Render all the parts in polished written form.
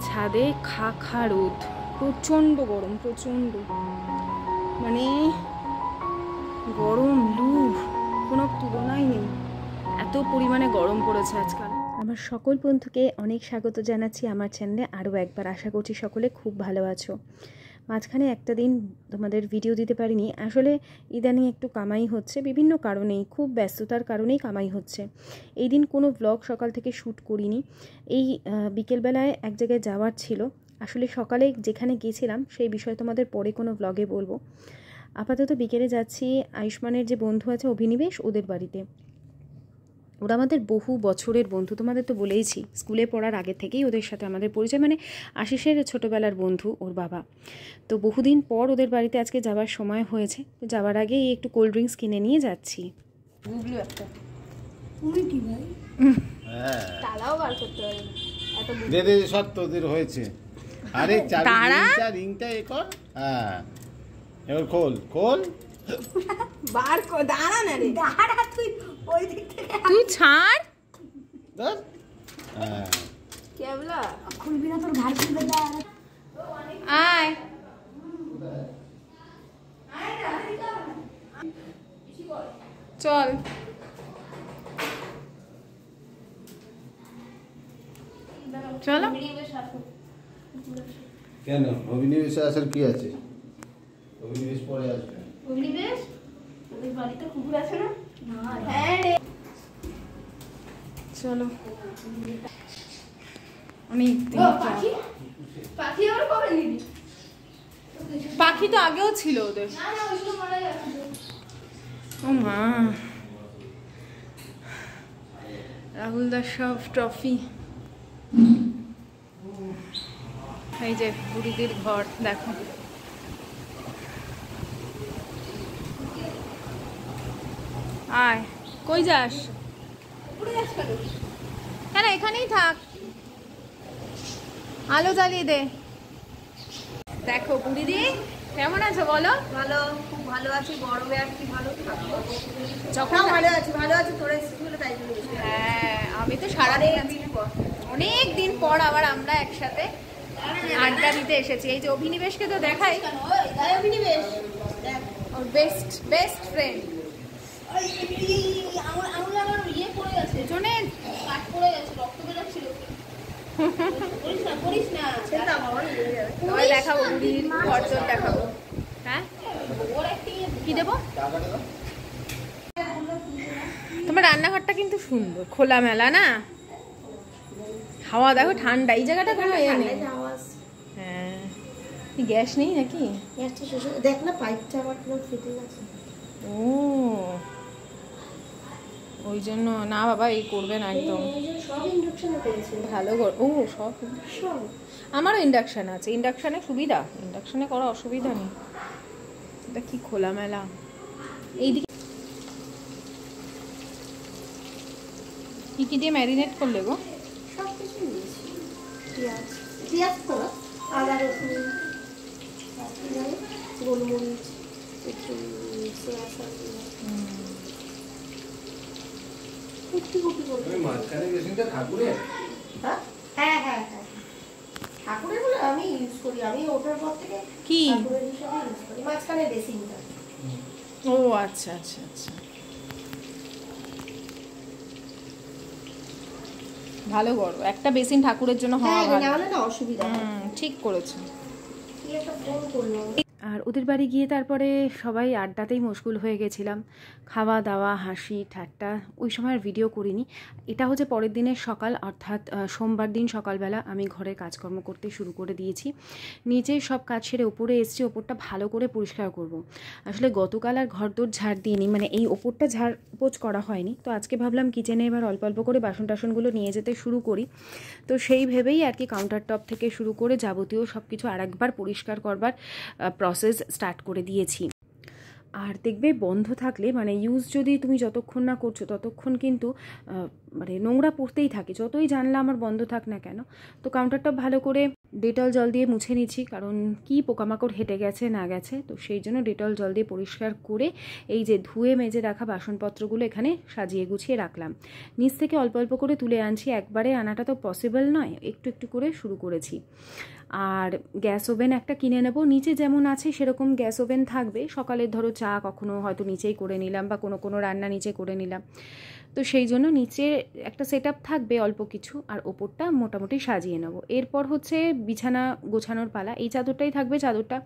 ছাদে খা খা রোদ, প্রচণ্ড গরম, প্রচণ্ড মানে গরম লু কোনো তুলনাই নেই, এত পরিমাণে গরম পড়েছে আজকাল। আমার সকল বন্ধুকে অনেক স্বাগত জানাচ্ছি আমার চ্যানেলে আরও একবার। আশা করছি সকলে খুব ভালো আছো। মাঝখানে একটা দিন তোমাদের ভিডিও দিতে পারিনি, আসলে ইদানিং একটু কামাই হচ্ছে বিভিন্ন কারণেই, খুব ব্যস্ততার কারণেই কামাই হচ্ছে। এই দিন কোনো ব্লগ সকাল থেকে শ্যুট করিনি। এই বিকেলবেলায় এক জায়গায় যাওয়ার ছিল, আসলে সকালে যেখানে গিয়েছিলাম সেই বিষয়ে তোমাদের পরে কোনো ব্লগে বলবো। আপাতত বিকেলে যাচ্ছি আয়ুষ্মানের যে বন্ধু আছে অভিনিবেশ, ওদের বাড়িতে। ওরা আমাদের বহু বছরের বন্ধু, তোমাদের তো বলেইছি, স্কুলে পড়ার আগে থেকেই ওদের সাথে আমাদের পরিচয়, মানে আশিসের ছোটোবেলার বন্ধু ওর বাবা। তো বহুদিন পর ওদের বাড়িতে আজকে যাওয়ার সময় হয়েছে, তো যাওয়ার আগে একটু কোল্ড ড্রিঙ্কস কিনে নিয়ে যাচ্ছি। গুগলু একটা কি ভাই, তালাও বার করতে পারি এত দে দে সব তোদের হয়েছে। আরে চাবি রিংটা এ কর, হ্যাঁ এবার খোল খোল বার কর, দাঁড়া না রে, দাঁড়া তুই ওই দিক থেকে, তুই ছাড় ধর, হ্যাঁ কেবলা খুলবি না, তোর ভাই খুলবে। আয় চল, চলো। কেন অভিনিবেশে আসার কি আছে? অভিনিবেশ পরে আসবে। অভিনিবেশ ওদের বাড়িতে কুকুর আছে না? হ্যাঁ রে চলো। অনেক পাখি পাখি আর কবে নিবি? পাখি তো আগেও ছিল ওদের। না না ওইগুলো মারা গেছে। ও মা, রাহুল দাস সব ট্রফি। এই যে বুড়িদের ঘর দেখো, আয় কই যাস? কেন এখানেই থাক, আলো জ্বালিয়ে দে। দেখো বুড়িদি কেমন আছো বলো? ভালো, খুব ভালো আছি, গরমে আর কি ভালো থাকবো। যখন ভালো আছি তোরা স্কুলে তাই জন্য। হ্যাঁ আমি তো সারাদিন অনেক দিন পর আবার আমরা একসাথে আড্ডা দিতে এসেছি। এই যে অভিনিবেশকে তো দেখাই, অভিনিবেশ ওর বেস্ট বেস্ট ফ্রেন্ড। আমার ইয়ে পড়ে গেছে, পেছনে কাট পড়ে গেছে, রক্ত বেরোচ্ছিল। করিস না তোমায় দেখাবো, বুড়ির ঘরদোর দেখাবো। হ্যাঁ কি দেবো? তোমার রান্নাঘরটা কিন্তু সুন্দর, খোলামেলা না, হাওয়া দেখো, ঠান্ডা। এই জায়গাটা কোনো ইয়ে নেই। হ্যাঁ গ্যাস নেই নাকি? দেখ না পাইপটা আমার পুরো ফেটে গেছে। ও ওই জন্য না বাবা, এই করবে না একদম। সব ইন্ডাকশনে করেছে, ভালো ও সব। আমারও ইন্ডাকশান আছে, ইন্ডাকশানে সুবিধা, ইন্ডাকশানে করা অসুবিধা নেই। এটা কি খোলামেলা। এইদিকে কি কি দিয়ে ম্যারিনেট করলে গো? সব কিছু দিয়েছি, পেঁয়াজ পেঁয়াজ তো আদা রসুন গোলমরিচ একটু সয়া সস কুটি কুটি করে। মাঝখানে বেসিনটা ঠাকুরের? হ্যাঁ হ্যাঁ হ্যাঁ হ্যাঁ ঠাকুরের বলে আমি ইউজ করি, আমি ওটার পর থেকে কি ঠাকুরের হিসাবে ইউজ করি, মাঝখানে বেসিনটা। ও আচ্ছা আচ্ছা আচ্ছা, ভালো করো, একটা বেসিন ঠাকুরের জন্য হওয়া ভালো, নাহলে না অসুবিধা। ঠিক করেছো। কি একটা ফোন করলাম। আর ওদের বাড়ি গিয়ে তারপরে সবাই আড্ডাতেই মশগুল হয়ে গেছিলাম, খাওয়া দাওয়া হাসি ঠাট্টা। ওই সময় আর ভিডিও করিনি। এটা হচ্ছে পরের দিনের সকাল, অর্থাৎ সোমবার দিন সকালবেলা আমি ঘরের কাজকর্ম করতে শুরু করে দিয়েছি। নিচে সব কাজ সেরে ওপরে এসেছি, ওপরটা ভালো করে পরিষ্কার করব। আসলে গতকাল আর ঘরদোর ঝাড় দিইনি, মানে এই ওপরটা ঝাড় পোছ করা হয়নি, তো আজকে ভাবলাম কিচেনে এবার অল্প অল্প করে বাসন টাসনগুলো নিয়ে যেতে শুরু করি। তো সেই ভেবেই আর কি কাউন্টার টপ থেকে শুরু করে যাবতীয় সব কিছু আরেকবার পরিষ্কার করবার প্রসেস স্টার্ট করে দিয়েছি। আর দেখবে বন্ধ থাকলে মানে ইউজ যদি তুমি যতক্ষণ না করছো ততক্ষণ কিন্তু মানে নোংরা পড়তেই থাকে, যতই জানলা আমার বন্ধ থাক না কেন। তো কাউন্টারটা ভালো করে ডেটল জল দিয়ে মুছে নিচ্ছি, কারণ কি পোকামাকড় হেঁটে গেছে না গেছে, তো সেই জন্য ডেটল জল দিয়ে পরিষ্কার করে এই যে ধুয়ে মেজে রাখা বাসনপত্রগুলো এখানে সাজিয়ে গুছিয়ে রাখলাম। নিচ থেকে অল্প অল্প করে তুলে আনছি, একবারে আনাটা তো পসিবল নয়, একটু একটু করে শুরু করেছি। আর গ্যাস ওভেন একটা কিনে নেব, নিচে যেমন আছে সেরকম গ্যাস ওভেন থাকবে। সকালের ধরো চা কখনো হয়তো নিচেই করে নিলাম, বা কোনো রান্না নিচে করে নিলাম, তো সেই জন্য নিচে একটা সেট আপ থাকবে অল্প কিছু, আর ওপরটা মোটামুটি সাজিয়ে নেব। এরপর হচ্ছে বিছানা গোছানোর পালা। এই চাদরটাই থাকবে, চাদরটা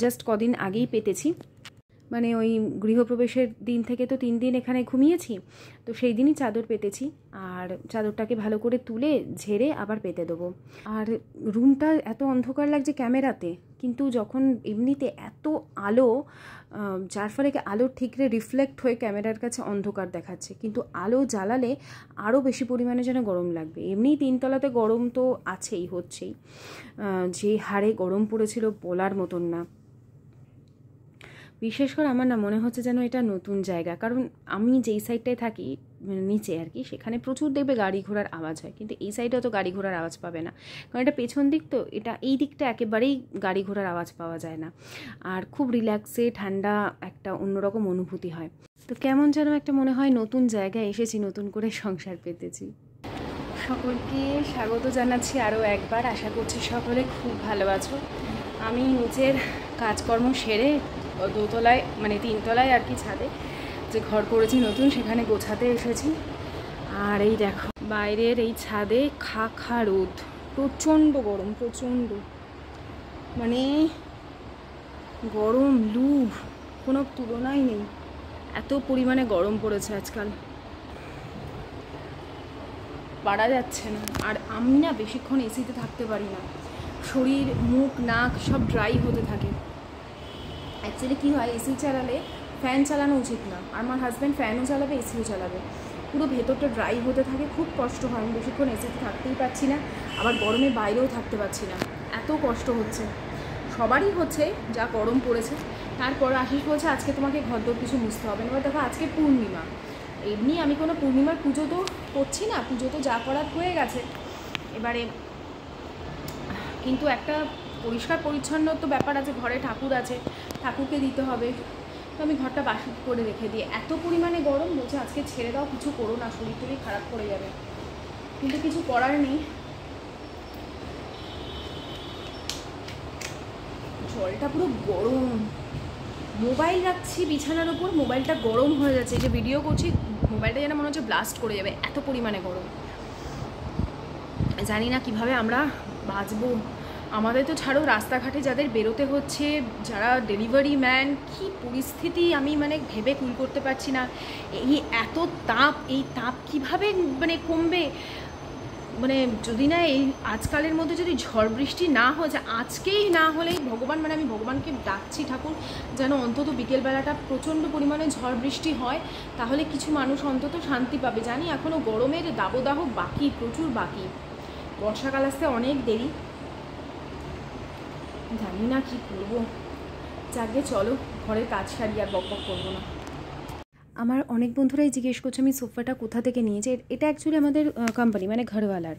জাস্ট কদিন আগেই পেতেছি, মানে ওই গৃহপ্রবেশের দিন থেকে তো 3 দিন এখানে ঘুমিয়েছি, তো সেই দিনই চাদর পেতেছি। আর চাদরটাকে ভালো করে তুলে ঝেড়ে আবার পেতে দেবো। আর রুমটা এত অন্ধকার লাগছে ক্যামেরাতে, কিন্তু যখন এমনিতে এত আলো, যার ফলে আলোর ঠিকরে রিফ্লেক্ট হয়ে ক্যামেরার কাছে অন্ধকার দেখাচ্ছে, কিন্তু আলো জ্বালালে আরও বেশি পরিমাণে যেন গরম লাগবে। এমনিই 3 তলাতে গরম তো আছেই, হচ্ছেই, যে হারে গরম পড়েছিল বলার মতন না। বিশেষ করে আমার না মনে হচ্ছে যেন এটা নতুন জায়গা, কারণ আমি যেই সাইডটায় থাকি নিচে আর কি, সেখানে প্রচুর দেখবে গাড়ি ঘোড়ার আওয়াজ হয়, কিন্তু এই সাইডে তো গাড়ি ঘোড়ার আওয়াজ পাবে না, কারণ এটা পেছন দিক, তো এটা এই দিকটা একেবারেই গাড়ি ঘোড়ার আওয়াজ পাওয়া যায় না। আর খুব রিল্যাক্সে ঠান্ডা একটা অন্যরকম অনুভূতি হয়। তো কেমন যেন একটা মনে হয় নতুন জায়গায় এসেছি, নতুন করে সংসার পেতেছি। সকলকে স্বাগত জানাচ্ছি আরও একবার, আশা করছি সকলে খুব ভালো আছো। আমি নিচের কাজকর্ম সেরে দোতলায় মানে 3 তলায় আর কি ছাদে যে ঘর করেছি নতুন, সেখানে গোছাতে এসেছি। আর এই দেখো বাইরের এই ছাদে খা রোদ, প্রচণ্ড গরম, প্রচণ্ড মানে গরম লু কোনো তুলনাই নেই, এত পরিমাণে গরম পড়েছে আজকাল, পারা যাচ্ছে না। আর আমি না বেশিক্ষণ এসিতে থাকতে পারি না, শরীর মুখ নাক সব ড্রাই হতে থাকে। অ্যাকচুয়ালি কী হয়, এসি চালালে ফ্যান চালানো উচিত না, আমার হাজব্যান্ড ফ্যানও চালাবে এসিও চালাবে, পুরো ভেতরটা ড্রাই হতে থাকে, খুব কষ্ট হয়। আমি বেশিক্ষণ এসিতে থাকতেই পারছি না, আবার গরমে বাইরেও থাকতে পারছি না, এত কষ্ট হচ্ছে, সবারই হচ্ছে যা গরম পড়েছে। তারপর আশিস বলছে আজকে তোমাকে ঘরদোর কিছু মুছতে হবে না। এবার দেখো আজকে পূর্ণিমা, এমনি আমি কোনো পূর্ণিমার পুজো তো করছি না, পুজো তো যা করার হয়ে গেছে এবারে, কিন্তু একটা পরিষ্কার পরিচ্ছন্ন তো ব্যাপার আছে, ঘরে ঠাকুর আছে, ঠাকুরকে দিতে হবে, তো আমি ঘরটা বাসি করে রেখে দিই। এত পরিমাণে গরম, বলছে আজকে ছেড়ে দাও, কিছু করো না, শরীর টরীর খারাপ করে যাবে, কিন্তু কিছু করার নেই। জলটা পুরো গরম, মোবাইল রাখছি বিছানার উপর, মোবাইলটা গরম হয়ে যাচ্ছে, এই যে ভিডিও করছি মোবাইলটা যেন মনে হচ্ছে ব্লাস্ট করে যাবে, এত পরিমাণে গরম। জানি না কিভাবে আমরা বাঁচবো। আমাদের তো ছাড়ো, রাস্তাঘাটে যাদের বেরোতে হচ্ছে, যারা ডেলিভারি ম্যান, কি পরিস্থিতি আমি মানে ভেবে কুল করতে পারছি না। এই এত তাপ, এই তাপ কিভাবে মানে কমবে, মানে যদি না এই আজকালের মধ্যে যদি ঝড় বৃষ্টি না হয়ে যায়, আজকেই না হলেই ভগবান, মানে আমি ভগবানকে ডাকছি ঠাকুর যেন অন্তত বিকেলবেলাটা প্রচণ্ড পরিমাণে ঝড় বৃষ্টি হয়, তাহলে কিছু মানুষ অন্তত শান্তি পাবে। জানি এখনও গরমের দাবদাহ বাকি, প্রচুর বাকি, বর্ষাকাল আসতে অনেক দেরি, জানি না কি করবো। যাকে চলো ঘরের কাজ সারি, আর বক বক করবো না। আমার অনেক বন্ধুরাই জিজ্ঞেস করছে আমি সোফাটা কোথা থেকে নিয়েছি। এটা অ্যাকচুয়ালি আমাদের কোম্পানি মানে ঘরওয়ালার,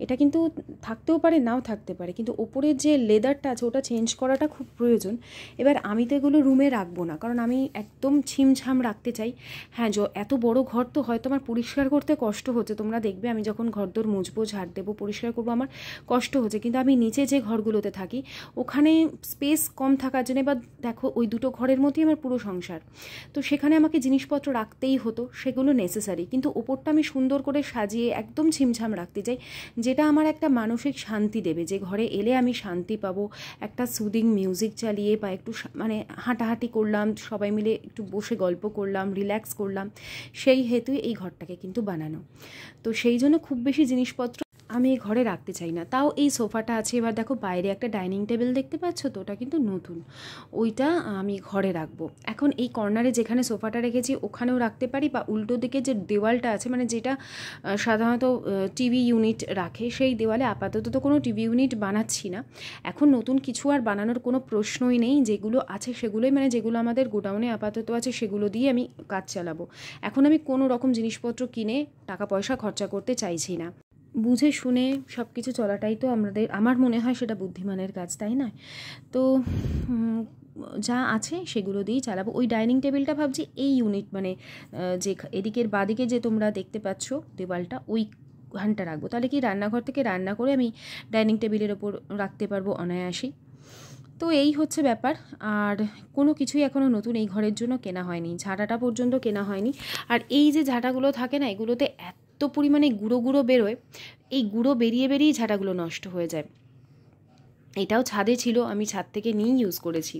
এটা কিন্তু থাকতেও পারে নাও থাকতে পারে, কিন্তু ওপরের যে লেদারটা আছে ওটা চেঞ্জ করাটা খুব প্রয়োজন। এবার আমি তো এগুলো রুমে রাখবো না, কারণ আমি একদম ছিমছাম রাখতে চাই। হ্যাঁ, এত বড় ঘর তো হয়তো আমার পরিষ্কার করতে কষ্ট হচ্ছে, তোমরা দেখবে আমি যখন ঘরদোর মুছবো, ঝাড় দেবো, পরিষ্কার করবো, আমার কষ্ট হচ্ছে, কিন্তু আমি নিচে যে ঘরগুলোতে থাকি ওখানে স্পেস কম থাকার জন্য, এবার দেখো ওই দুটো ঘরের মধ্যেই আমার পুরো সংসার, তো সেখানে আমাকে জিনিসপত্র রাখতেই হতো, সেগুলো নেসেসারি, কিন্তু ওপরটা আমি সুন্দর করে সাজিয়ে একদম ছিমছাম রাখতে চাই, যেটা আমার একটা মানসিক শান্তি দেবে, যে ঘরে এলে আমি শান্তি পাবো। একটা সুদিং মিউজিক চালিয়ে বা একটু মানে হাঁটাহাঁটি করলাম, সবাই মিলে একটু বসে গল্প করলাম, রিল্যাক্স করলাম, সেই হেতুই এই ঘরটাকে কিন্তু বানানো। তো সেই জন্য খুব বেশি জিনিসপত্র আমি এই ঘরে রাখতে চাই না। তাও এই সোফাটা আছে। এবার দেখো বাইরে একটা ডাইনিং টেবিল দেখতে পাচ্ছ তো, ওটা কিন্তু নতুন, ওইটা আমি ঘরে রাখবো। এখন এই কর্নারে যেখানে সোফাটা রেখেছি ওখানেও রাখতে পারি, বা উল্টো দিকে যে দেওয়ালটা আছে, মানে যেটা সাধারণত টিভি ইউনিট রাখে, সেই দেওয়ালে আপাতত তো কোনো টিভি ইউনিট বানাচ্ছি না এখন, নতুন কিছু আর বানানোর কোনো প্রশ্নই নেই। যেগুলো আছে সেগুলোই, মানে যেগুলো আমাদের গোডাউনে আপাতত আছে সেগুলো দিয়ে আমি কাজ চালাবো। এখন আমি কোনো রকম জিনিসপত্র কিনে টাকা পয়সা খরচা করতে চাইছি না। বুঝে শুনে সব কিছু চলাটাই তো আমার মনে হয় সেটা বুদ্ধিমানের কাজ, তাই না? তো যা আছে সেগুলো দিয়েই চালাবো। ওই ডাইনিং টেবিলটা ভাবছি এই ইউনিট, মানে যে এদিকের বাদিকে যে তোমরা দেখতে পাচ্ছ দেওয়ালটা, ওই ঘানটা রাখবো। তাহলে কি রান্নাঘর থেকে রান্না করে আমি ডাইনিং টেবিলের ওপর রাখতে পারবো অনায়াসেই। তো এই হচ্ছে ব্যাপার। আর কোনো কিছুই এখনও নতুন এই ঘরের জন্য কেনা হয়নি, ঝাঁটাটা পর্যন্ত কেনা হয়নি। আর এই যে ঝাঁটাগুলো থাকে না, এগুলোতে এত পরিমাণে গুঁড়ো গুঁড়ো বেরোয়, এই গুঁড়ো বেরিয়ে বেরিয়েই ঝাঁটাগুলো নষ্ট হয়ে যায়। এটাও ছাদে ছিল, আমি ছাদ থেকে নিয়েই ইউজ করেছি,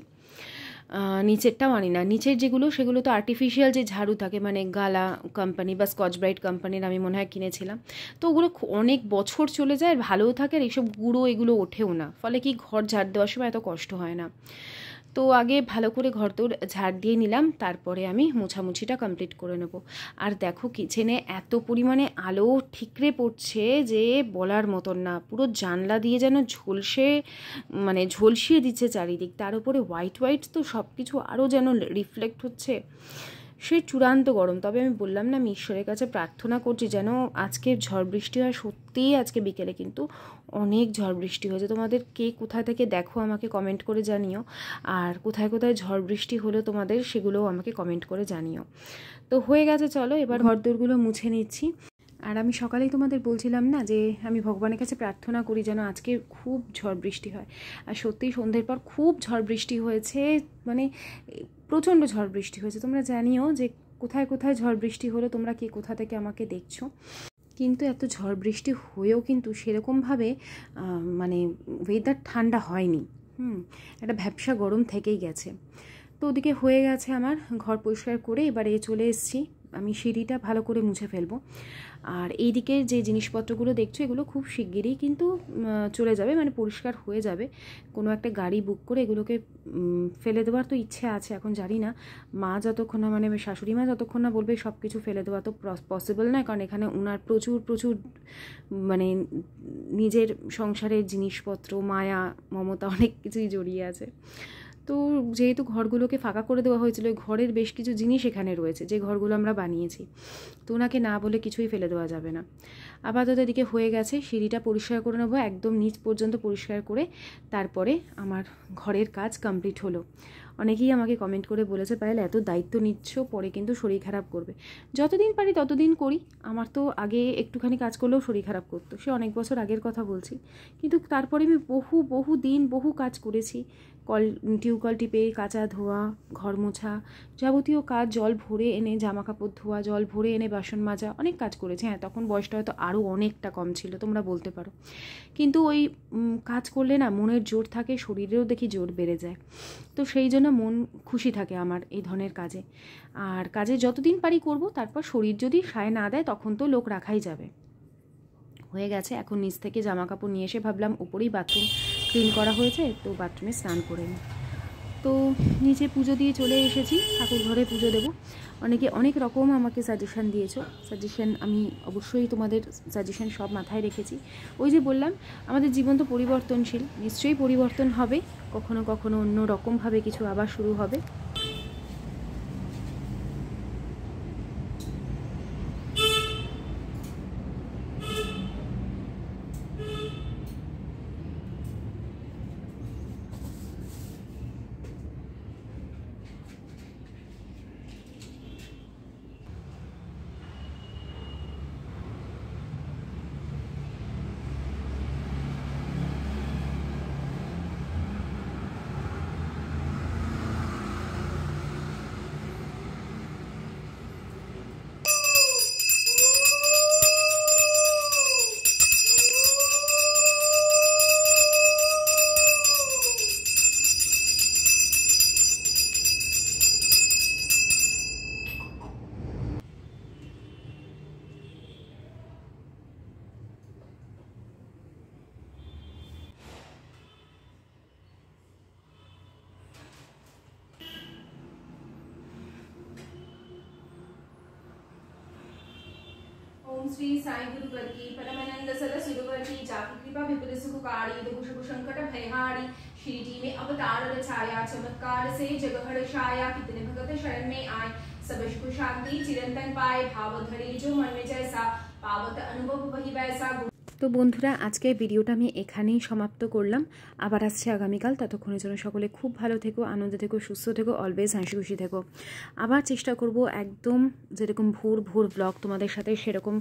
নিচেরটাও আনি না। নিচের যেগুলো সেগুলো তো আর্টিফিশিয়াল যে ঝাড়ু থাকে, মানে গালা কোম্পানি বা স্কচ ব্রাইট কোম্পানির আমি মনে হয় কিনেছিলাম। তো ওগুলো অনেক বছর চলে যায়, ভালোও থাকে, আর এইসব গুঁড়ো এগুলো ওঠেও না, ফলে কি ঘর ঝাড় দেওয়ার সময় এত কষ্ট হয় না। তো আগে ভালো করে ঘর তোর ঝাড় দিয়ে নিলাম, তারপরে আমি মোছামুছিটা কমপ্লিট করে নেব। আর দেখো কিচেনে এত পরিমাণে আলো ঠিকরে পড়ছে যে বলার মতন না, পুরো জানলা দিয়ে যেন ঝলসিয়ে দিচ্ছে চারিদিক, তার উপরে হোয়াইট হোয়াইট, তো সব কিছু আরও যেন রিফ্লেক্ট হচ্ছে, সে চূড়ান্ত গরম। তবে আমি বললাম না, আমি ঈশ্বরের কাছে প্রার্থনা করছি যেন আজকে ঝড় বৃষ্টি হয়। সত্যিই আজকে বিকেলে কিন্তু অনেক ঝড় বৃষ্টি হয়েছে। তোমাদের কে কোথায় থেকে দেখো আমাকে কমেন্ট করে জানিও, আর কোথায় কোথায় ঝড় বৃষ্টি হলো তোমাদের সেগুলোও আমাকে কমেন্ট করে জানিও। তো হয়ে গেছে, চলো এবার ঘরদোরগুলো মুছে নিচ্ছি। আর আমি সকালেই তোমাদের বলছিলাম না যে আমি ভগবানের কাছে প্রার্থনা করি যেন আজকে খুব ঝড় বৃষ্টি হয়। আর সত্যিই সন্ধ্যের পর খুব ঝড় বৃষ্টি হয়েছে, মানে প্রচণ্ড ঝড় বৃষ্টি হয়েছে। তোমরা জানিও যে কোথায় কোথায় ঝড় বৃষ্টি হলো, তোমরা কি কোথা থেকে আমাকে দেখছো। কিন্তু এত ঝড় বৃষ্টি হয়েও কিন্তু সেরকমভাবে মানে ওয়েদার ঠান্ডা হয়নি, একটা ভ্যাপসা গরম থেকেই গেছে। তো ওদিকে হয়ে গেছে আমার ঘর পরিষ্কার করে, এবারে চলে এসেছি, আমি সিঁড়িটা ভালো করে মুছে ফেলবো। আর এই দিকে যে জিনিসপত্রগুলো দেখছো এগুলো খুব শিগগিরই কিন্তু চলে যাবে, মানে পরিষ্কার হয়ে যাবে। কোনো একটা গাড়ি বুক করে এগুলোকে ফেলে দেওয়ার তো ইচ্ছে আছে, এখন জানি না মা যতক্ষণ না, মানে শাশুড়ি মা যতক্ষণ না বলবে সব কিছু ফেলে দেওয়া তো পসিবল নয়, কারণ এখানে ওনার প্রচুর প্রচুর মানে নিজের সংসারের জিনিসপত্র, মায়া মমতা অনেক কিছুই জড়িয়ে আছে। তো যেহেতু ঘরগুলোকে ফাঁকা করে দেওয়া হয়েছিল, ঘরের বেশ কিছু জিনিস এখানে রয়েছে যে ঘরগুলো আমরা বানিয়েছি, তো ওনাকে না বলে কিছুই ফেলে দেওয়া যাবে না। আপাতত এদিকে হয়ে গেছে, সিঁড়িটা পরিষ্কার করে নেবো, একদম নিচ পর্যন্ত পরিষ্কার করে তারপরে আমার ঘরের কাজ কমপ্লিট হলো। অনেকেই আমাকে কমেন্ট করে বলেছে পায়েল এত দায়িত্ব নিচ্ছ, পরে কিন্তু শরীর খারাপ করবে। যতদিন পারি ততদিন করি। আমার তো আগে একটুখানি কাজ করলেও শরীর খারাপ করতো, সে অনেক বছর আগের কথা বলছি, কিন্তু তারপরে আমি বহু দিন বহু কাজ করেছি। টিউবকল টিপে কাচা ধোয়া, ঘর মোছা, যাবতীয় কাজ, জল ভরে এনে জামা কাপড় ধোয়া, জল ভরে এনে বাসন মাজা, অনেক কাজ করেছি। হ্যাঁ, তখন বয়সটা হয়তো আরও অনেকটা কম ছিল, তোমরা বলতে পারো, কিন্তু ওই কাজ করলে না মনের জোর থাকে, শরীরেও দেখি জোর বেড়ে যায়। তো সেই জন্য মন খুশি থাকে আমার এই ধরনের কাজে। আর কাজে যতদিন পারি করব, তারপর শরীর যদি সায় না দেয় তখন তো লোক রাখাই যাবে। হয়ে গেছে, এখন নিচ থেকে জামা কাপড় নিয়ে এসে ভাবলাম উপরেই বাথরুম ক্লিন করা হয়েছে, তো বাথরুমে স্নান করে নিই। তো নিচে পুজো দিয়ে চলে এসেছি, ঠাকুর ঘরে পুজো দেবো। অনেকে অনেক রকম আমাকে সাজেশান দিয়েছো, সাজেশান আমি অবশ্যই তোমাদের সাজেশান সব মাথায় রেখেছি। ওই যে বললাম, আমাদের জীবন তো পরিবর্তনশীল, নিশ্চয়ই পরিবর্তন হবে, কখনো কখনো অন্য রকমভাবে কিছু আবার শুরু হবে। ओम श्री साई गुरुवर की परमानंद सदसुरवर की जाकी कृपा विपुल सुखकारी दुख संकट भयहारी शिरडी में अवतार रचाया चमत्कार से जग हर्षाया कितने भगत शरण में आए सब सुख शांति चिरंतन पाए भाव धरे जो मन में जैसा पावत अनुभव वही वैसा। তো বন্ধুরা আজকে ভিডিওটা আমি এখানেই সমাপ্ত করলাম। আবার আসছে আগামীকাল। ততক্ষণের জন্য সকলে খুব ভালো থেকো, আনন্দে থেকো, সুস্থ থেকো, অলওয়েজ হাসি খুশি থেকো। আবার চেষ্টা করব একদম যেরকম ভোর ভোর ব্লগ তোমাদের সাথে সেরকম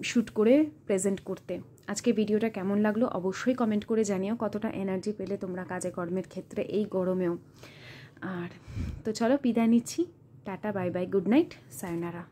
শ্যুট করে প্রেজেন্ট করতে। আজকে ভিডিওটা কেমন লাগলো অবশ্যই কমেন্ট করে জানিও, কতটা এনার্জি পেলে তোমরা কাজে কর্মের ক্ষেত্রে এই গরমেও। আর তো চলো বিদায় নিচ্ছি, tata bye bye, good night, সায়োনারা।